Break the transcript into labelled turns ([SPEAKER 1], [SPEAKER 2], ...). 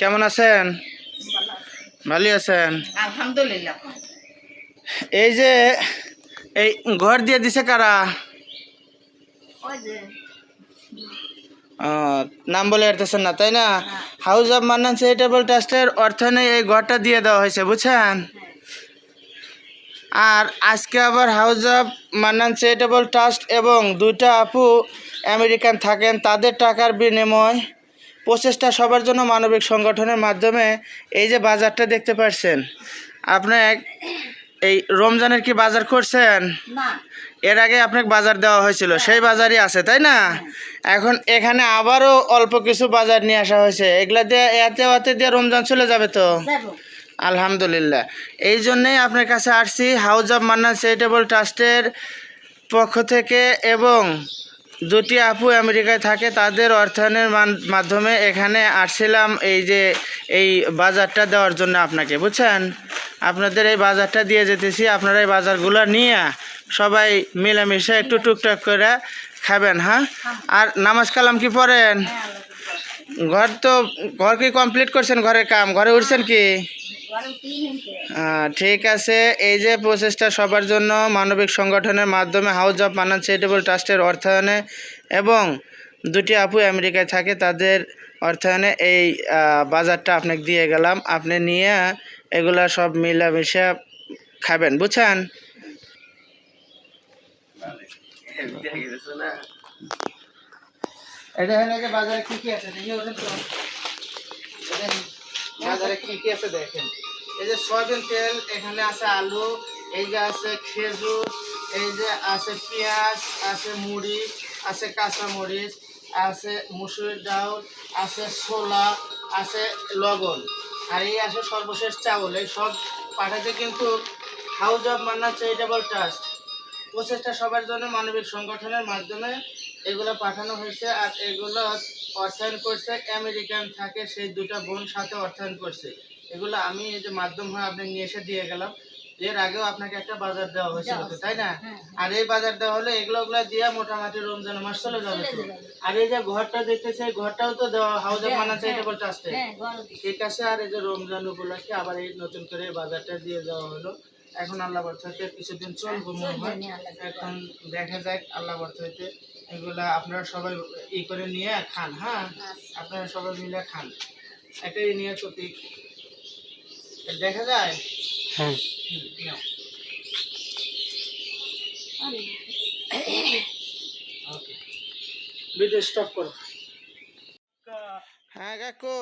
[SPEAKER 1] কেমন আছেন? ভালো আছেন?
[SPEAKER 2] আলহামদুলিল্লাহ।
[SPEAKER 1] এই যে এই ঘর দিয়ে দিছে কারা?
[SPEAKER 2] ওই যে
[SPEAKER 1] নাম বলে আসতেছেন না, তাই না? হাউস অব মান্নান চ্যারিটেবল ট্রাস্টের অর্থায়নে এই ঘরটা দিয়ে দেওয়া হয়েছে, বুঝছেন? আর আজকে আবার house of Mannan charitable trust এবং দুইটা আপু আমেরিকান থাকেন, তাদের টাকার বিনিময় প্রচেষ্টা সবার জন্য মানবিক সংগঠনের মাধ্যমে এই যে বাজারটা দেখতে পাচ্ছেন। আপনার এই রমজানের কি বাজার করছেন?
[SPEAKER 2] না,
[SPEAKER 1] এর আগে আপনাকে বাজার দেওয়া হয়েছিল, সেই বাজারই আছে, তাই না? এখন এখানে আবারও অল্প কিছু বাজার নিয়ে আসা হয়েছে, এগুলা দিয়ে এতে দিয়ে রমজান চলে যাবে তো।
[SPEAKER 2] যাবো।
[SPEAKER 1] আলহামদুলিল্লাহ। এই জন্যেই আপনার কাছে আসছি, হাউস অব মান্নান চ্যারিটেবল ট্রাস্টের পক্ষ থেকে এবং দুটি আপু আমেরিকায় থাকে, তাদের অর্থায়নের মাধ্যমে এখানে আসছিলাম এই যে এই বাজারটা দেওয়ার জন্য আপনাকে, বুঝছেন? আপনাদের এই বাজারটা দিয়ে যেতেছি, আপনারা এই বাজারগুলো নিয়ে সবাই মিলেমিশে একটু টুকটাক করে খাবেন, হ্যাঁ? আর নামাজ কালাম কি পড়েন? ঘর কি কমপ্লিট করছেন? ঘরের কাম ঘরে উঠছেন কি? ঠিক আছে। এই যে প্রচেষ্টা সবার জন্য মানবিক সংগঠনের মাধ্যমে হাউস অব মান্নান চ্যারিটেবল ট্রাস্টের অর্থায়নে এবং দুটি আপু আমেরিকায় থাকে, তাদের অর্থায়নে এই বাজারটা আপনাকে দিয়ে গেলাম, আপনি নিয়ে এগুলা সব মিলামিশে খাবেন, বুঝছেন? এটা হলে বাজারে কি কি আছে দেখি, ওঠেন তো। বাজারে কি কি আছে দেখেন। এই যে সয়াবিন তেল, এখানে আছে আলু, এই যে আছে খেজুর, এই যে আছে পেঁয়াজ, আছে মুড়ি, আছে কাঁচা মরিচ, আছে মুসুরির ডাল, আছে ছোলা, আছে লবণ, আর এই আছে সর্বশেষ চাউল। এই সব পাঠাতে কিন্তু house of Mannan charitable trust প্রচেষ্টা সবার জন্য মানবিক সংগঠনের মাধ্যমে এগুলো পাঠানো হয়েছে। আর এগুলো অর্থায়ন করছে আমেরিকান থাকে সেই দুটা বোন সাথে অর্থায়ন করছে। এগুলো আমি এই যে মাধ্যম হয়ে আপনি নিয়ে এসে দিয়ে গেলাম। এর আগেও আপনাকে একটা বাজার দেওয়া হয়েছিল, তাই না? আর এই বাজার দেওয়া হলে এগুলো দিয়ে মোটামুটি রমজান মাস চলে যাবে। আর এই যে ঘরটা দেখতেছে, এই ঘরটাও তো দেওয়া হাউস অব মান্নান চ্যারিটেবল ট্রাস্টে, ঠিক আছে? আর এই যে রমজান উপলক্ষে আবার এই নতুন করে বাজারটা দিয়ে দেওয়া হলো। এখন আল্লাহ বর্ষাতে কিছুদিন চলবো মনে হয়, এখন দেখা যাক আল্লাহ বর্ষাতে এগুলা আপনারা সবাই করে নিয়ে খান, হ্যাঁ? আপনারা সবাই মিলে খান, এটাই নিয়ে প্রতীক দেখা যায়। হ্যাঁ, ওকে, ভিডিও স্টপ করো। হ্যাঁ কাকু।